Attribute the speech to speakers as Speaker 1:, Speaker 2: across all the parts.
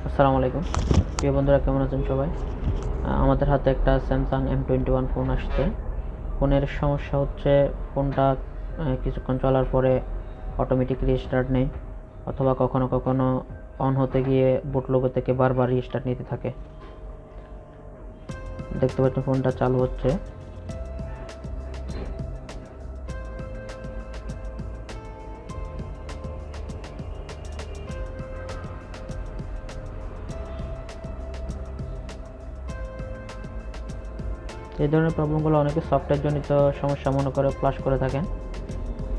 Speaker 1: আসসালামু আলাইকুম প্রিয় বন্ধুরা, কেমন আছেন সবাই? আমাদের হাতে একটা স্যামসাং M21 ফোন আসছে। ফোনের সমস্যা হচ্ছে ফোনটা কিছুক্ষণ চলার পরে অটোমেটিক রিস্টার্ট নেয়, অথবা কখনো কখনো অন হতে গিয়ে বুট লোগো থেকে বারবার রিস্টার্ট নিতে থাকে। দেখতে পাচ্ছেন ফোনটা চালু হচ্ছে। এই ধরনের প্রবলেমগুলো অনেকে সফটওয়্যার জনিত সমস্যা মনে করে ফ্লাশ করে থাকেন।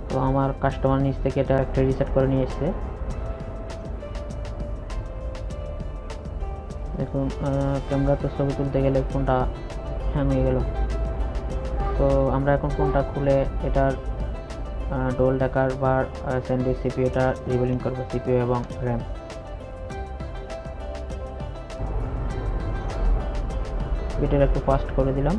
Speaker 1: তো আমার কাস্টমার নিজ থেকে এটা একটা রিসেট করে নিয়ে এসেছে। দেখুন, ক্যামেরাতে ছবি তুলতে গেলে ফোনটা হ্যাং হয়ে গেল। তো আমরা এখন ফোনটা খুলে এটার ডোল ডাকার বা স্যান্ডউইচ সিপিইউটা রিবুলিং করবো, সিপিইউ এবং র্যাম। স্পিডটা একটু ফাস্ট করে দিলাম।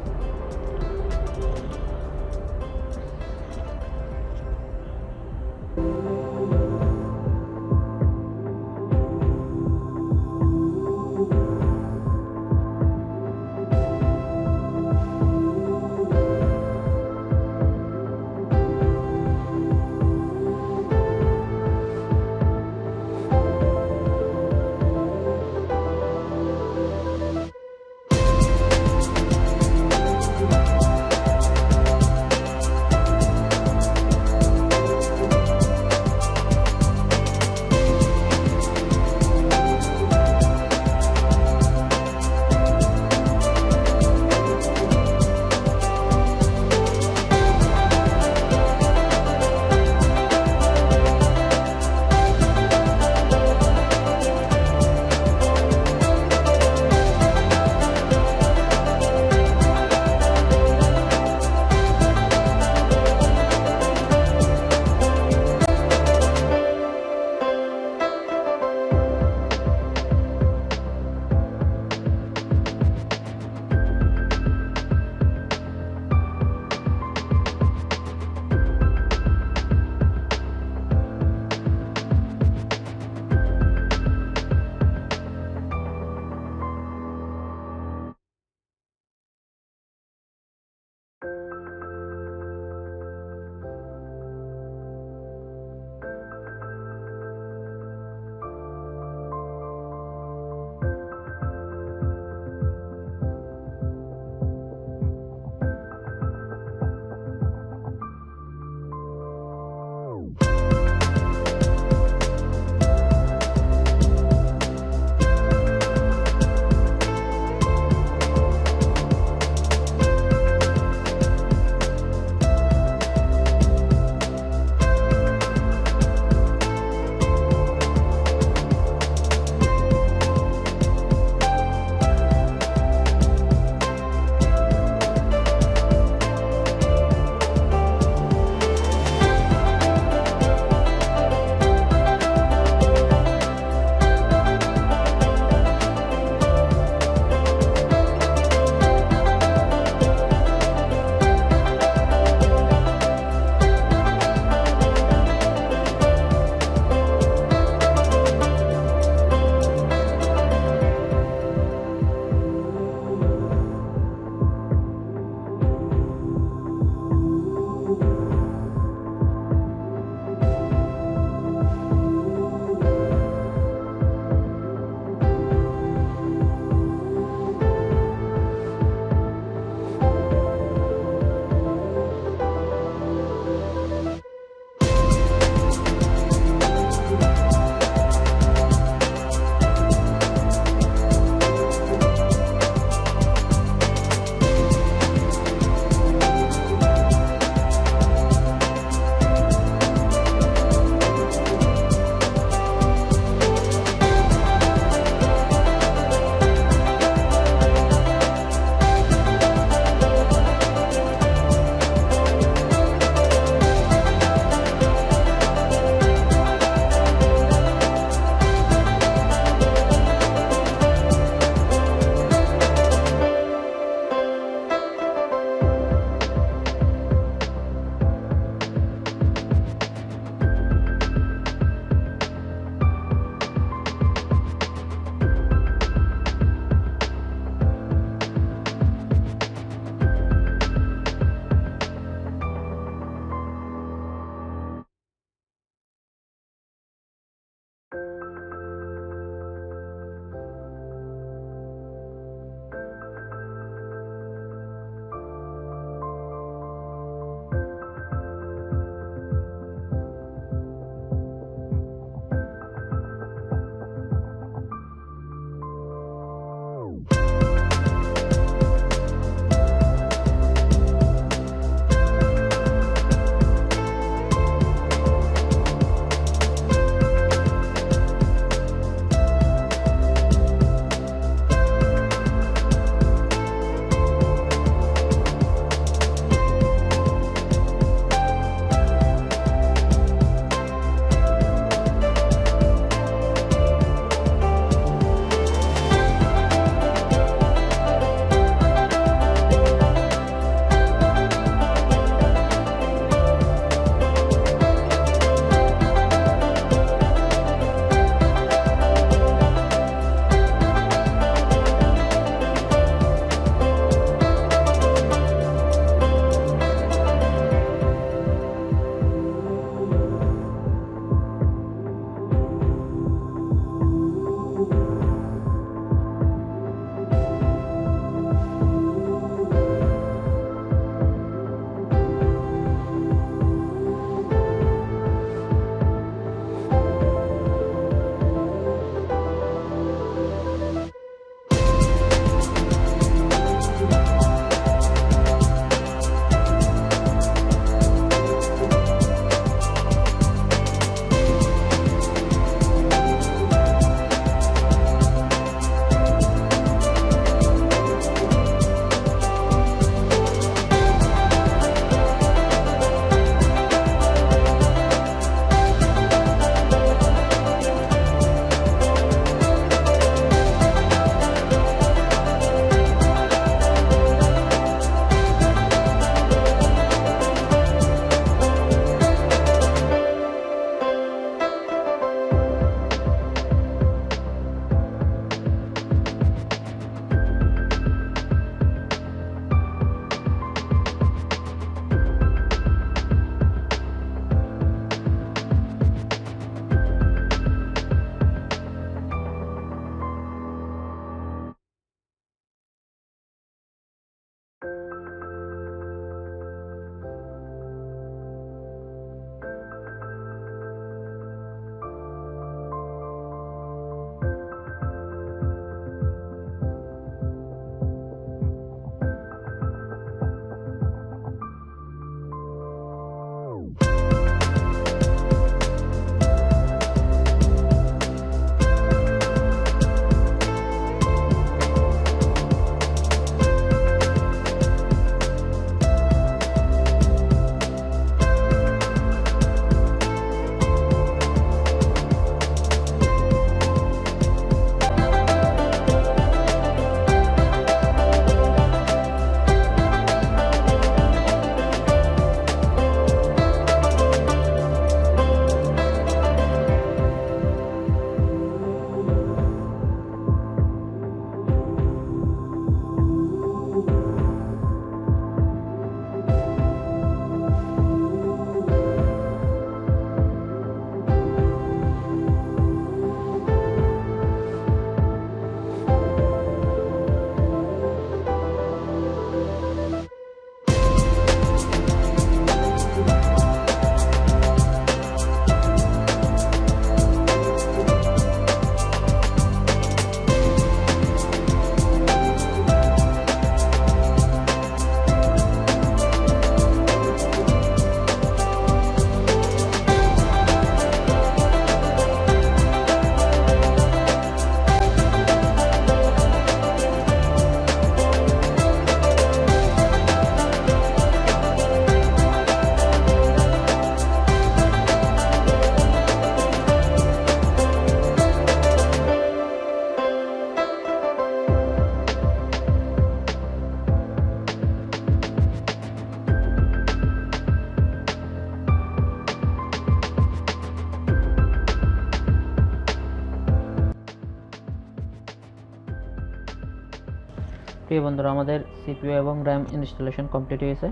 Speaker 1: প্রিয় বন্ধুরা, আমাদের সিপিইউ এবং র্যাম ইনস্টলেশন কমপ্লিট হয়েছে।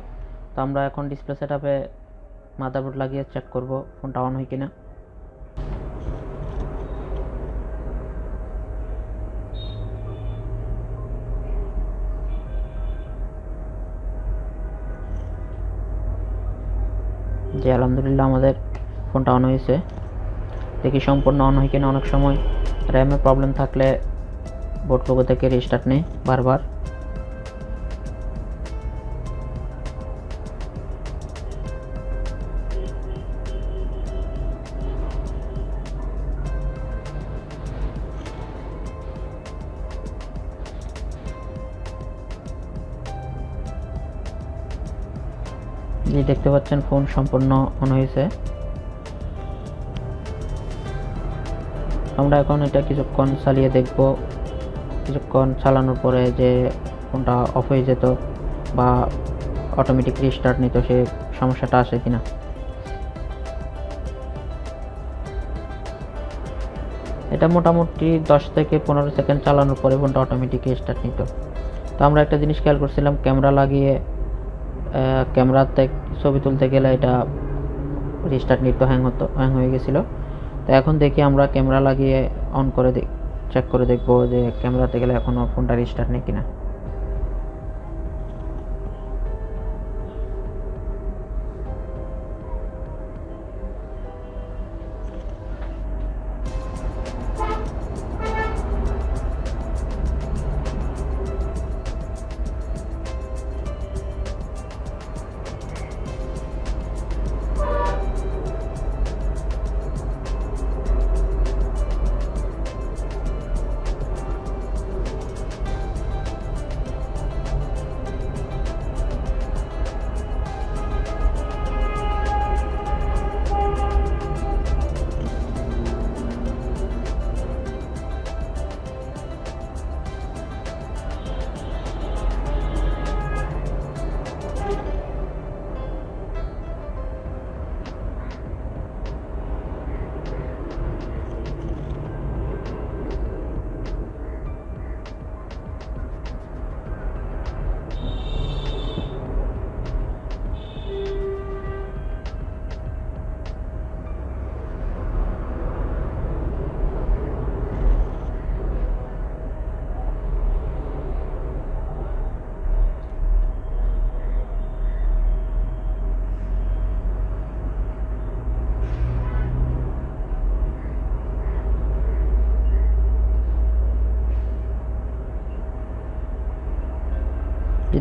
Speaker 1: তো আমরা এখন ডিসপ্লে সেটআপে মাদারবোর্ড লাগিয়ে চেক করব ফোনটা অন হয় কিনা। যে আলহামদুলিল্লাহ আমাদের ফোনটা অন হয়েছে। দেখি সম্পূর্ণ অন হয় কিনা। অনেক সময় র্যামের প্রবলেম থাকলে বোর্ড লোগো থেকে রিস্টার্ট নেই বারবার। যে দেখতে পাচ্ছেন ফোন সম্পূর্ণ অন হয়েছে। আমরা এখন এটা কিছুক্ষণ চালিয়ে দেখব, কিছুক্ষণ চালানোর পরে যে ফোনটা অফ হয়ে যেত বা অটোমেটিক রিস্টার্ট নিত, সে সমস্যাটা আসে কিনা। এটা মোটামুটি 10 থেকে 15 সেকেন্ড চালানোর পরে ফোনটা অটোমেটিক রিস্টার্ট নিত। তো আমরা একটা জিনিস খেয়াল করছিলাম, ক্যামেরা লাগিয়ে ক্যামেরাতে ছবি তুলতে গেলে এটা রিস্টার্ট নিত, হ্যাং হয়ে গেছিলো। তো এখন দেখি আমরা ক্যামেরা লাগিয়ে অন করে চেক করে দেখবো যে ক্যামেরাতে গেলে এখনও ফোনটা রিস্টার্ট নেই কিনা।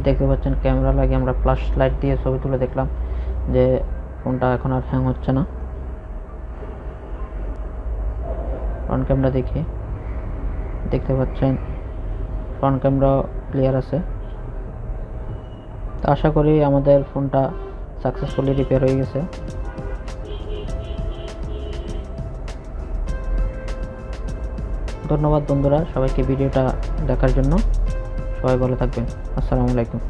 Speaker 1: দেখতে পাচ্ছেন ক্যামেরা লাগিয়ে আমরা ফ্ল্যাশ লাইট দিয়ে ছবি তুলে দেখলাম যে ফোনটা এখন আর হ্যাং হচ্ছে না। ফ্রন্ট ক্যামেরা দেখি, দেখতে পাচ্ছেন ফ্রন্ট ক্যামেরা ক্লিয়ার আছে। তো আশা করি আমাদের ফোনটা সাকসেসফুলি রিপেয়ার হয়ে গেছে। ধন্যবাদ বন্ধুরা সবাইকে ভিডিওটা দেখার জন্য। সবাই ভালো থাকবেন। আসসালামু আলাইকুম।